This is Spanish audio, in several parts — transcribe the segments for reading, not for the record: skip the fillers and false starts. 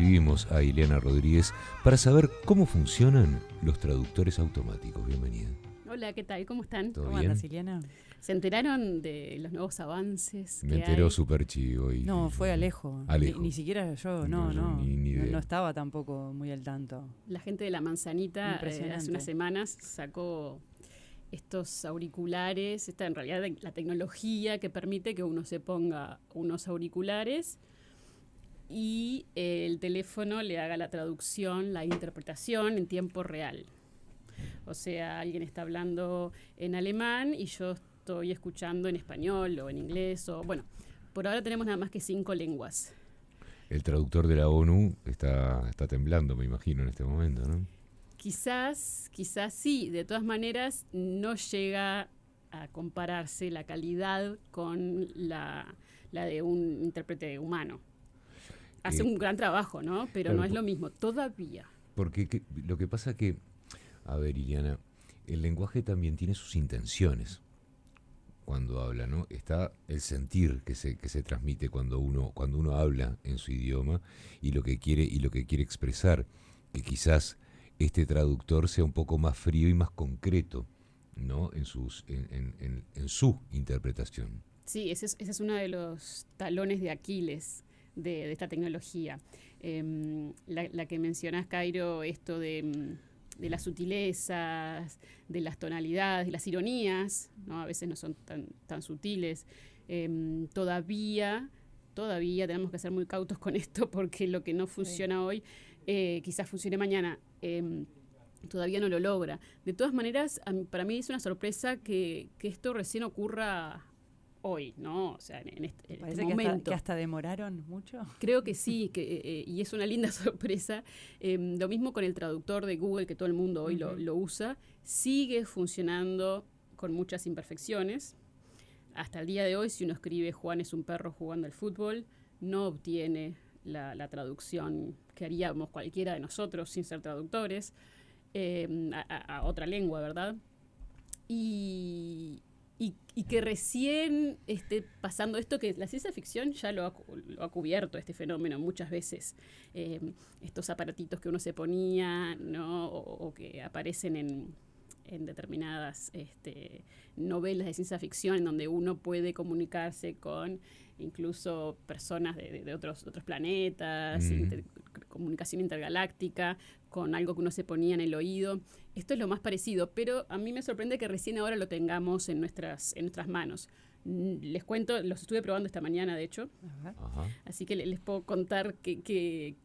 recibimos a Ileana Rodríguez para saber cómo funcionan los traductores automáticos. Bienvenida. Hola, ¿qué tal? ¿Cómo están? ¿Todo ¿Cómo bien? andas, Ileana? ¿Se enteraron de los nuevos avances? Me enteró súper chivo. No, fue Alejo. Ni siquiera yo, no estaba tampoco muy al tanto. La gente de La Manzanita hace unas semanas sacó estos auriculares, esta en realidad la tecnología que permite que uno se ponga unos auriculares y el teléfono le haga la traducción, la interpretación en tiempo real. O sea, alguien está hablando en alemán y yo estoy escuchando en español o en inglés. Bueno, por ahora tenemos nada más que 5 lenguas. El traductor de la ONU está temblando, me imagino, en este momento, ¿no? Quizás sí. De todas maneras, no llega a compararse la calidad con la de un intérprete humano. Hace un gran trabajo, ¿no? Pero claro, no es lo mismo, todavía. Porque lo que pasa que, a ver, Ileana, el lenguaje también tiene sus intenciones cuando habla, ¿no? Está el sentir que se transmite cuando uno habla en su idioma y lo que quiere expresar, que quizás este traductor sea un poco más frío y más concreto, ¿no? En su interpretación. Sí, ese es uno de los talones de Aquiles de esta tecnología. La que mencionás, Cairo, esto de las sutilezas, de las tonalidades, de las ironías, ¿no? A veces no son tan sutiles. Todavía tenemos que ser muy cautos con esto porque lo que no funciona hoy quizás funcione mañana. Todavía no lo logra. De todas maneras, para mí es una sorpresa que esto recién ocurra hoy, ¿no? O sea, en este momento. Que hasta demoraron mucho. Creo que sí, y es una linda sorpresa. Lo mismo con el traductor de Google, que todo el mundo hoy lo usa. Sigue funcionando con muchas imperfecciones. Hasta el día de hoy, si uno escribe Juan es un perro jugando al fútbol, no obtiene la traducción que haríamos cualquiera de nosotros sin ser traductores a otra lengua, ¿verdad? Y que recién esté pasando esto, que la ciencia ficción ya lo ha cubierto este fenómeno muchas veces. Estos aparatitos que uno se ponía, ¿no? o que aparecen en determinadas novelas de ciencia ficción en donde uno puede comunicarse con incluso personas de otros planetas, comunicación intergaláctica, con algo que uno se ponía en el oído. Esto es lo más parecido, pero a mí me sorprende que recién ahora lo tengamos en nuestras manos. Les cuento, los estuve probando esta mañana, de hecho. Ajá. Así que les puedo contar qué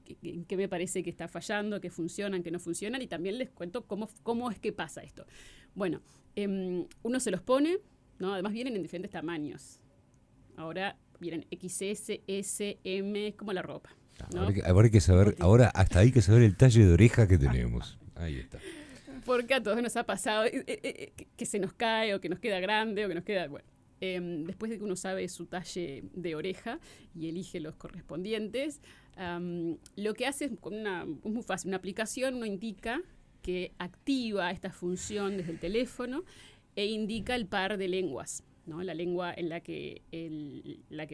me parece que está fallando, qué funcionan, qué no funcionan, y también les cuento cómo es que pasa esto. Bueno, uno se los pone, ¿no? Además vienen en diferentes tamaños. Ahora vienen XS, S, M, es como la ropa, ¿no? Ahora hay que saber, hasta hay que saber el talle de oreja que tenemos. Ahí está. Porque a todos nos ha pasado que se nos cae, o que nos queda grande, o que nos queda... Bueno, después de que uno sabe su talle de oreja y elige los correspondientes, lo que hace es muy fácil. Una aplicación uno indica que activa esta función desde el teléfono e indica el par de lenguas, ¿no? La lengua en la que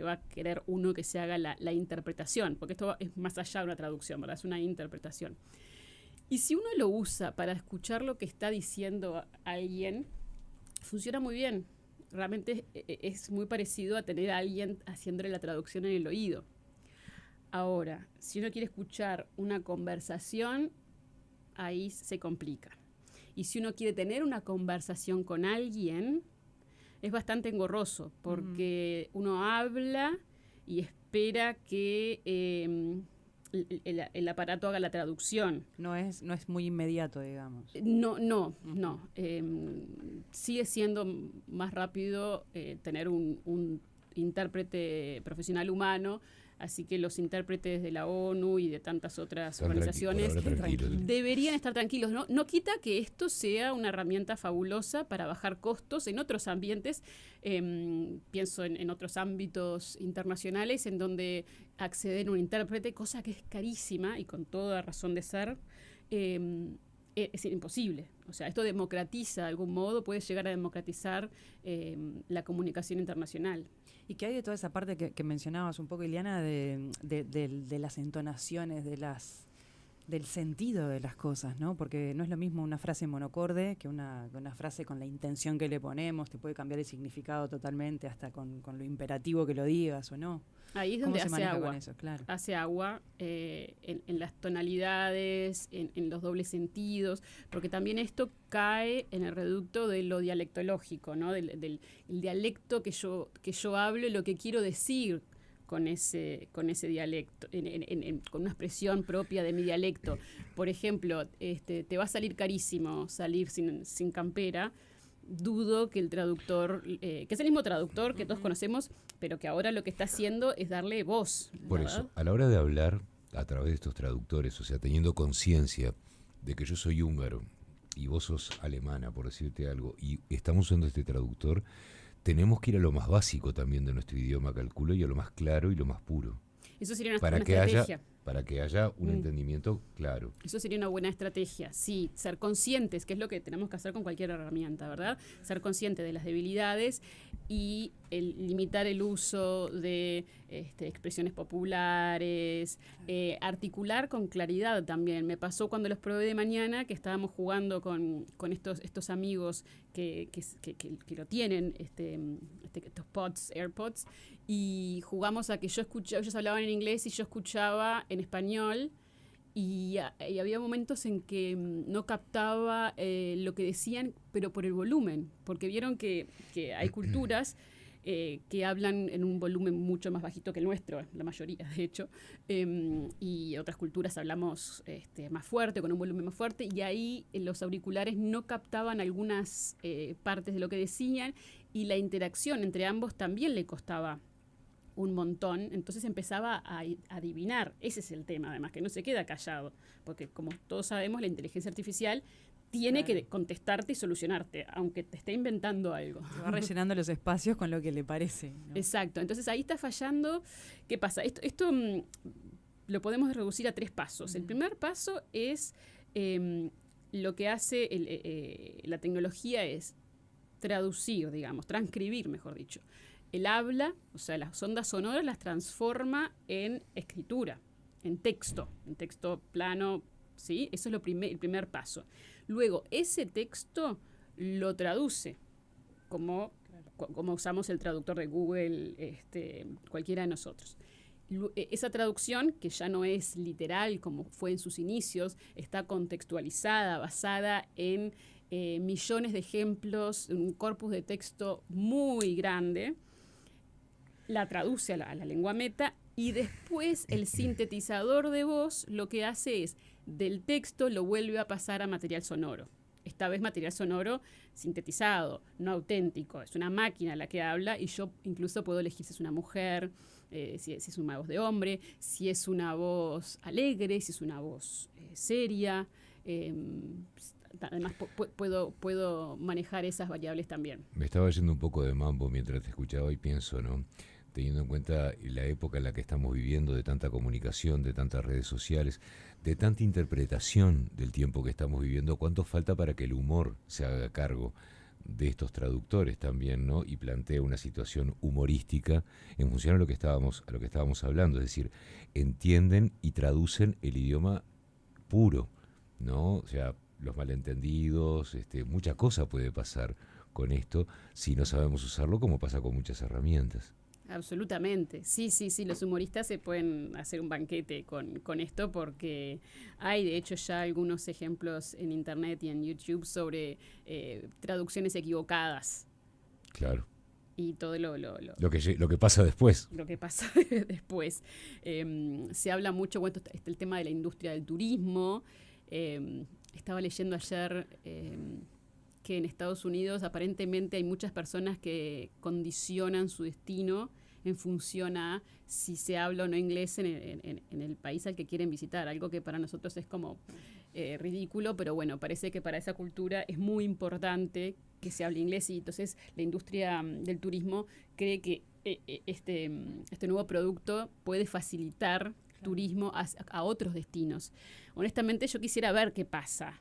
va a querer uno que se haga la interpretación, porque esto es más allá de una traducción, ¿verdad? Es una interpretación. Y si uno lo usa para escuchar lo que está diciendo alguien, funciona muy bien. Realmente es muy parecido a tener a alguien haciéndole la traducción en el oído. Ahora, si uno quiere escuchar una conversación, ahí se complica. Y si uno quiere tener una conversación con alguien, es bastante engorroso, porque uno habla y espera que el aparato haga la traducción. No es muy inmediato, digamos. No. Sigue siendo más rápido tener un intérprete profesional humano, así que los intérpretes de la ONU y de tantas otras organizaciones deberían estar tranquilos. No quita que esto sea una herramienta fabulosa para bajar costos en otros ambientes. Pienso en otros ámbitos internacionales en donde acceder a un intérprete, cosa que es carísima y con toda razón de ser, es imposible. O sea, esto democratiza de algún modo, puede llegar a democratizar la comunicación internacional. ¿Y qué hay de toda esa parte que mencionabas un poco, Ileana, de las entonaciones, del sentido de las cosas, ¿no? Porque no es lo mismo una frase monocorde que una frase con la intención que le ponemos, te puede cambiar el significado totalmente, hasta con lo imperativo que lo digas o no. Ahí es donde hace agua. Eso? Claro. Hace agua en las tonalidades, en los dobles sentidos, porque también esto cae en el reducto de lo dialectológico, ¿no? Del dialecto que yo hablo y lo que quiero decir con ese dialecto, con una expresión propia de mi dialecto. Por ejemplo, te va a salir carísimo salir sin campera. Dudo que el traductor, que es el mismo traductor que todos conocemos, pero que ahora lo que está haciendo es darle voz. Por eso, a la hora de hablar a través de estos traductores, o sea, teniendo conciencia de que yo soy húngaro y vos sos alemana, por decirte algo, y estamos usando este traductor, tenemos que ir a lo más básico también de nuestro idioma, calculo, y a lo más claro y lo más puro. Eso sería una estrategia. Para que haya un entendimiento claro. Eso sería una buena estrategia, sí, ser conscientes, que es lo que tenemos que hacer con cualquier herramienta, ¿verdad? Ser conscientes de las debilidades y limitar el uso de expresiones populares, articular con claridad también. Me pasó cuando los probé de mañana, que estábamos jugando con estos amigos que lo tienen, estos AirPods, y jugamos a que yo escuchaba, ellos hablaban en inglés y yo escuchaba en español, y había momentos en que no captaba lo que decían, pero por el volumen, porque vieron que hay culturas que hablan en un volumen mucho más bajito que el nuestro, la mayoría de hecho, y otras culturas hablamos más fuerte, con un volumen más fuerte, y ahí los auriculares no captaban algunas partes de lo que decían, y la interacción entre ambos también le costaba un montón, entonces empezaba a adivinar. Ese es el tema, además, que no se queda callado, porque como todos sabemos, la inteligencia artificial tiene que contestarte y solucionarte, aunque te esté inventando algo. Se va rellenando los espacios con lo que le parece, ¿no? Exacto, entonces ahí está fallando. ¿Qué pasa? Esto lo podemos reducir a 3 pasos. El primer paso es lo que hace la tecnología es traducir, digamos, transcribir, mejor dicho. El habla, o sea, las ondas sonoras las transforma en escritura, en texto plano, ¿sí? Eso es el primer paso. Luego, ese texto lo traduce, como usamos el traductor de Google, cualquiera de nosotros. Esa traducción, que ya no es literal como fue en sus inicios, está contextualizada, basada en millones de ejemplos, un corpus de texto muy grande, la traduce a la lengua meta, y después el sintetizador de voz lo que hace es, del texto lo vuelve a pasar a material sonoro. Esta vez material sonoro sintetizado, no auténtico. Es una máquina la que habla, y yo incluso puedo elegir si es una mujer, si es una voz de hombre, si es una voz alegre, si es una voz seria. Además puedo manejar esas variables también. Me estaba yendo un poco de mambo mientras te escuchaba y pienso, ¿no? Teniendo en cuenta la época en la que estamos viviendo, de tanta comunicación, de tantas redes sociales, de tanta interpretación del tiempo que estamos viviendo, ¿cuánto falta para que el humor se haga cargo de estos traductores también, ¿no? Y plantea una situación humorística en función a lo que estábamos hablando, es decir, entienden y traducen el idioma puro, ¿no? O sea, los malentendidos, mucha cosa puede pasar con esto si no sabemos usarlo, como pasa con muchas herramientas. Absolutamente, sí, los humoristas se pueden hacer un banquete con esto, porque hay de hecho ya algunos ejemplos en internet y en YouTube sobre traducciones equivocadas. Claro. Y todo lo que pasa después. Lo que pasa después. Se habla mucho, bueno, el tema de la industria del turismo. Estaba leyendo ayer que en Estados Unidos aparentemente hay muchas personas que condicionan su destino en función a si se habla o no inglés en el país al que quieren visitar, algo que para nosotros es como ridículo, pero bueno, parece que para esa cultura es muy importante que se hable inglés, y entonces la industria del turismo cree que este nuevo producto puede facilitar turismo a otros destinos. Honestamente, yo quisiera ver qué pasa.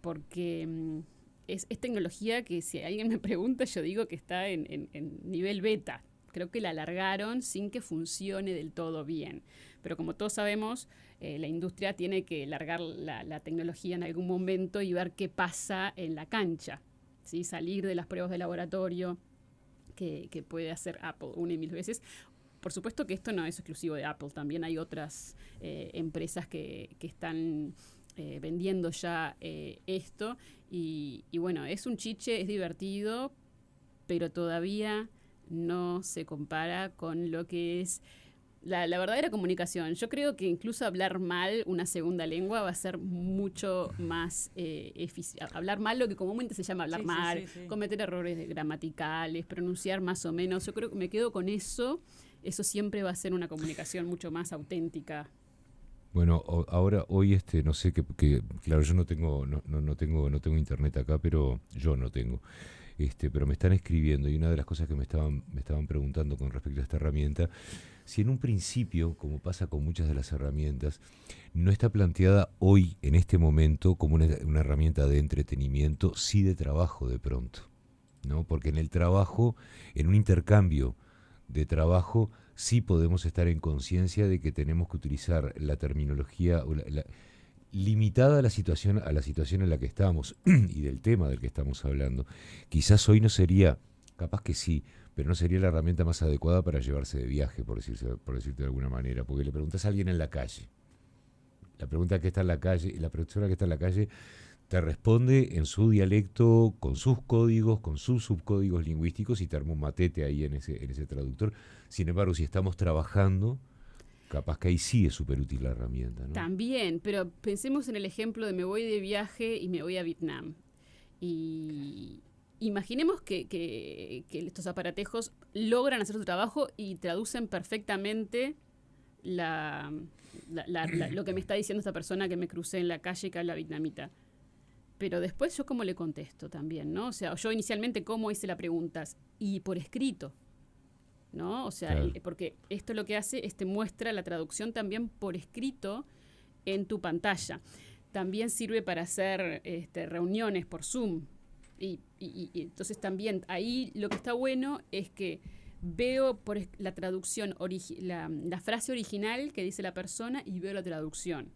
porque es tecnología que si alguien me pregunta, yo digo que está en nivel beta. Creo que la alargaron sin que funcione del todo bien. Pero como todos sabemos, la industria tiene que largar la tecnología en algún momento y ver qué pasa en la cancha, ¿sí? Salir de las pruebas de laboratorio que puede hacer Apple una y mil veces. Por supuesto que esto no es exclusivo de Apple, también hay otras empresas que están vendiendo ya esto. Y bueno, es un chiche, es divertido, pero todavía no se compara con lo que es la verdadera comunicación. Yo creo que incluso hablar mal una segunda lengua va a ser mucho más eficiente. Hablar mal, lo que comúnmente se llama hablar mal, sí. Cometer errores gramaticales, pronunciar más o menos. Yo creo que me quedo con eso. Eso siempre va a ser una comunicación mucho más auténtica. Bueno, ahora, hoy, no sé claro, yo no tengo internet acá, pero yo no tengo. Pero me están escribiendo y una de las cosas que me estaban preguntando con respecto a esta herramienta, si en un principio, como pasa con muchas de las herramientas, no está planteada hoy, en este momento, como una herramienta de entretenimiento, sí de trabajo de pronto, ¿no? Porque en el trabajo, en un intercambio de trabajo, sí podemos estar en conciencia de que tenemos que utilizar la terminología limitada a la situación en la que estamos y del tema del que estamos hablando. Quizás hoy no sería, capaz que sí, pero no sería la herramienta más adecuada para llevarse de viaje, por decirte de alguna manera, porque le preguntas a alguien en la calle, la pregunta que está en la calle, y la persona que está en la calle te responde en su dialecto, con sus códigos, con sus subcódigos lingüísticos, y te arma un matete ahí en ese traductor. Sin embargo, si estamos trabajando, capaz que ahí sí es súper útil la herramienta, ¿no? También, pero pensemos en el ejemplo de me voy de viaje y me voy a Vietnam. Y imaginemos que estos aparatejos logran hacer su trabajo y traducen perfectamente lo que me está diciendo esta persona que me crucé en la calle y que habla vietnamita. Pero después yo cómo le contesto también, ¿no? O sea, yo inicialmente cómo hice la pregunta y por escrito, ¿no? O sea, claro. Porque esto lo que hace es te muestra la traducción también por escrito en tu pantalla. También sirve para hacer reuniones por Zoom. Y entonces también ahí lo que está bueno es que veo por la traducción, la frase original que dice la persona y veo la traducción.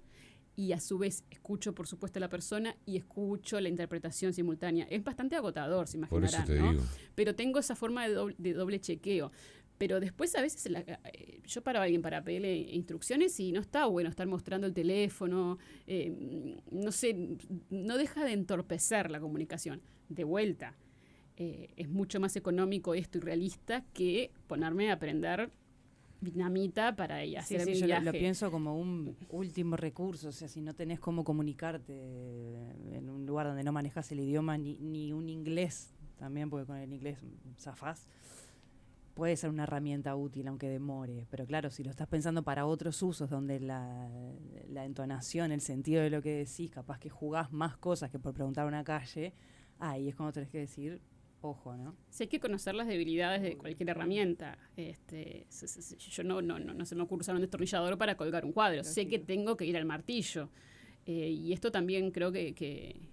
Y a su vez escucho, por supuesto, a la persona y escucho la interpretación simultánea. Es bastante agotador, se imaginarán, por eso te ¿no? digo. Pero tengo esa forma de doble chequeo. Pero después a veces yo paro a alguien para pedirle instrucciones y no está bueno estar mostrando el teléfono. No sé, no deja de entorpecer la comunicación. De vuelta, es mucho más económico esto y realista que ponerme a aprender vietnamita para hacer mi viaje. Yo lo pienso como un último recurso. O sea, si no tenés cómo comunicarte en un lugar donde no manejas el idioma ni un inglés también, porque con el inglés zafás, puede ser una herramienta útil, aunque demore. Pero claro, si lo estás pensando para otros usos, donde la entonación, el sentido de lo que decís, capaz que jugás más cosas que por preguntar a una calle, ahí es cuando tenés que decir, ojo, ¿no? Sí, hay que conocer las debilidades de cualquier herramienta. Yo no se me ocurre usar un destornillador para colgar un cuadro. Pero sé que tengo que ir al martillo. Y esto también creo que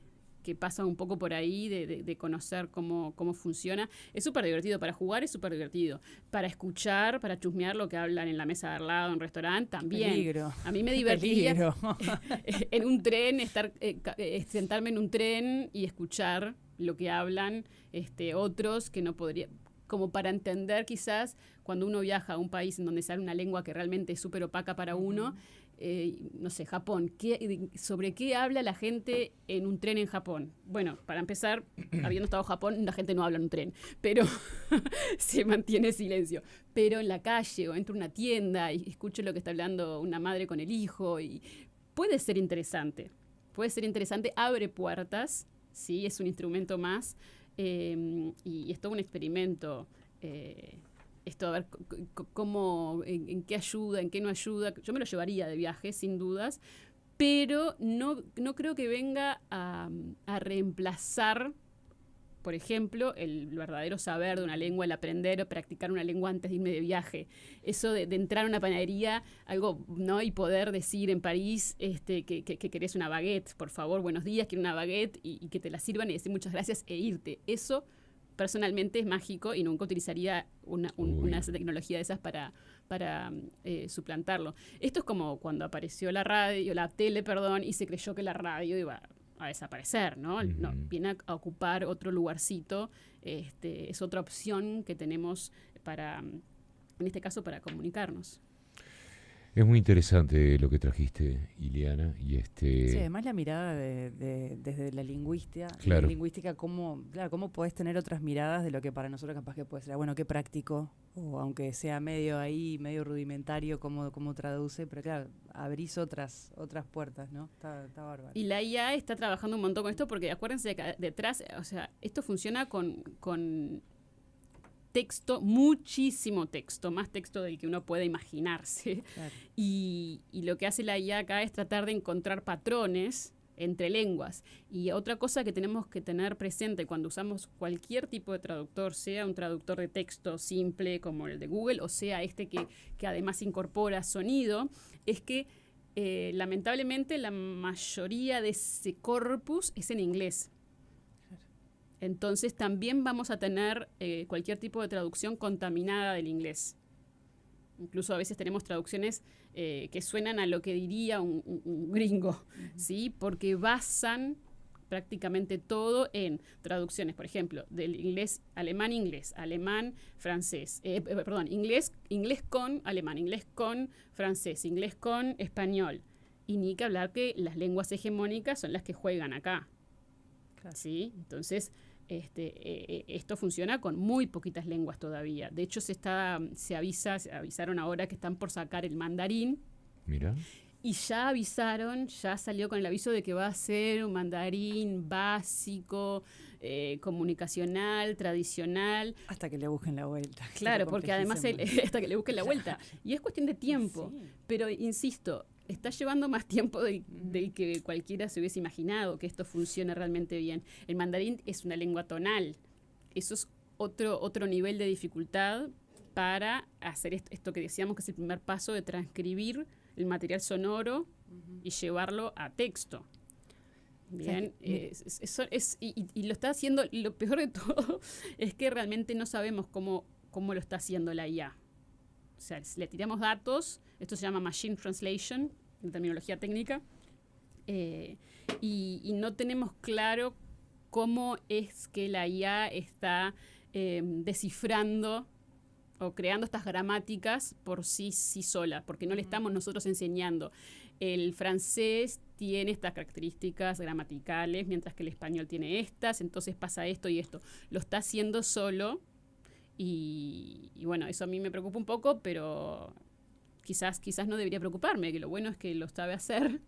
pasa un poco por ahí de conocer cómo funciona. Es súper divertido. Para jugar es súper divertido. Para escuchar, para chusmear lo que hablan en la mesa de al lado, en un restaurante, también. Peligro. A mí me divertiría en un tren, sentarme en un tren y escuchar lo que hablan otros que no podría, como para entender quizás cuando uno viaja a un país en donde sale una lengua que realmente es súper opaca para uno, no sé, Japón, ¿sobre qué habla la gente en un tren en Japón? Bueno, para empezar, habiendo estado en Japón, la gente no habla en un tren, pero se mantiene silencio. Pero en la calle o entro a una tienda y escucho lo que está hablando una madre con el hijo, y puede ser interesante, abre puertas. Sí, es un instrumento más y es todo un experimento. Esto, a ver cómo, en qué ayuda, en qué no ayuda. Yo me lo llevaría de viaje, sin dudas, pero no creo que venga a reemplazar por ejemplo, el verdadero saber de una lengua, el aprender o practicar una lengua antes de irme de viaje. Eso de entrar a una panadería, algo, ¿no? Y poder decir en París que querés una baguette, por favor, buenos días, quiero una baguette, y que te la sirvan y decir muchas gracias e irte. Eso personalmente es mágico y nunca utilizaría una tecnología de esas para suplantarlo. Esto es como cuando apareció la tele, y se creyó que la radio iba a desaparecer, ¿no? Uh-huh. No, viene a ocupar otro lugarcito, es otra opción que tenemos en este caso, para comunicarnos. Es muy interesante lo que trajiste, Ileana, y Sí, además la mirada desde la lingüística, claro. cómo podés tener otras miradas de lo que para nosotros capaz que puede ser, bueno, qué práctico, o aunque sea medio rudimentario, cómo traduce, pero claro, abrís otras puertas, ¿no? Está bárbaro. Y la IA está trabajando un montón con esto, porque acuérdense que detrás, o sea, esto funciona con texto, muchísimo texto, más texto del que uno puede imaginarse. Claro. Y lo que hace la IA acá es tratar de encontrar patrones entre lenguas. Y otra cosa que tenemos que tener presente cuando usamos cualquier tipo de traductor, sea un traductor de texto simple como el de Google, o sea que además incorpora sonido, es que lamentablemente la mayoría de ese corpus es en inglés. Entonces también vamos a tener cualquier tipo de traducción contaminada del inglés. Incluso a veces tenemos traducciones que suenan a lo que diría un gringo, uh-huh. ¿Sí? Porque basan prácticamente todo en traducciones, por ejemplo, del inglés, alemán, francés, inglés con alemán, inglés con francés, inglés con español. Y ni que hablar que las lenguas hegemónicas son las que juegan acá. Claro. ¿Sí? Entonces, esto funciona con muy poquitas lenguas todavía. De hecho, se avisaron ahora que están por sacar el mandarín. Mira. Y ya salió con el aviso de que va a ser un mandarín básico, comunicacional, tradicional. Hasta que le busquen la vuelta. Claro, porque además hasta que le busquen la vuelta. Y es cuestión de tiempo. Sí. Pero, insisto, está llevando más tiempo del que cualquiera se hubiese imaginado que esto funcione realmente bien. El mandarín es una lengua tonal. Eso es otro nivel de dificultad para hacer esto que decíamos que es el primer paso de transcribir el material sonoro y llevarlo a texto. Bien, y lo está haciendo, lo peor de todo es que realmente no sabemos cómo lo está haciendo la IA. O sea, le tiramos datos, esto se llama Machine Translation, en terminología técnica, y no tenemos claro cómo es que la IA está descifrando o creando estas gramáticas por sí sola, porque no le estamos nosotros enseñando. El francés tiene estas características gramaticales, mientras que el español tiene estas, entonces pasa esto y esto. Lo está haciendo solo y bueno, eso a mí me preocupa un poco, pero quizás no debería preocuparme, que lo bueno es que lo sabe hacer.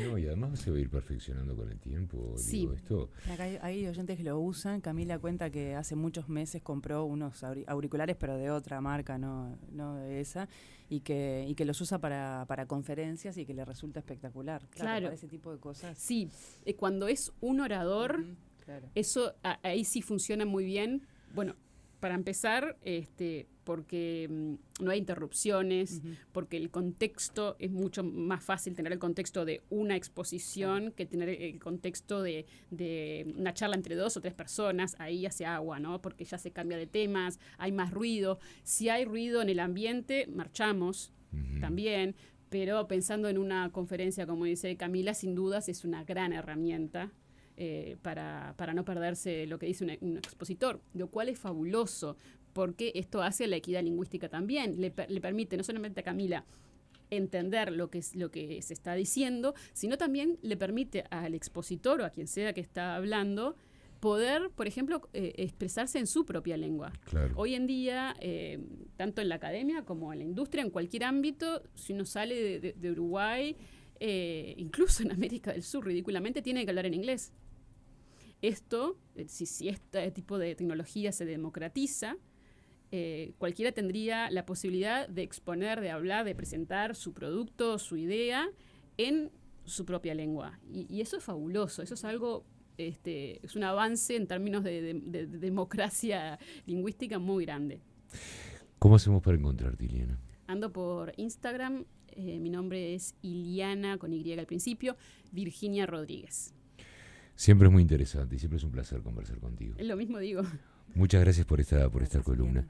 No, y además se va a ir perfeccionando con el tiempo. Sí. Digo, esto. Acá hay oyentes que lo usan. Camila cuenta que hace muchos meses compró unos auriculares, pero de otra marca, no de esa, y que los usa para conferencias y que le resulta espectacular. Claro. Para ese tipo de cosas. Sí, cuando es un orador, claro. Eso ahí sí funciona muy bien. Bueno, para empezar, porque no hay interrupciones, porque el contexto es mucho más fácil tener el contexto de una exposición que tener el contexto de una charla entre 2 o 3 personas. Ahí hace agua, ¿no? Porque ya se cambia de temas, hay más ruido. Si hay ruido en el ambiente, marchamos también. Pero pensando en una conferencia, como dice Camila, sin dudas es una gran herramienta. Para no perderse lo que dice un expositor, lo cual es fabuloso, porque esto hace la equidad lingüística también. Le permite no solamente a Camila entender lo que se está diciendo, sino también le permite al expositor o a quien sea que está hablando poder, por ejemplo, expresarse en su propia lengua. Claro. Hoy en día, tanto en la academia como en la industria, en cualquier ámbito, si uno sale de Uruguay, incluso en América del Sur, ridículamente, tiene que hablar en inglés. Esto, si este tipo de tecnología se democratiza, cualquiera tendría la posibilidad de exponer, de hablar, de presentar su producto, su idea en su propia lengua. Y eso es fabuloso, eso es algo es un avance en términos de democracia lingüística muy grande. ¿Cómo hacemos para encontrarte, Iliana? Ando por Instagram, mi nombre es Iliana, con Y al principio, Virginia Rodríguez. Siempre es muy interesante y siempre es un placer conversar contigo. Es lo mismo digo. Muchas gracias por esta columna.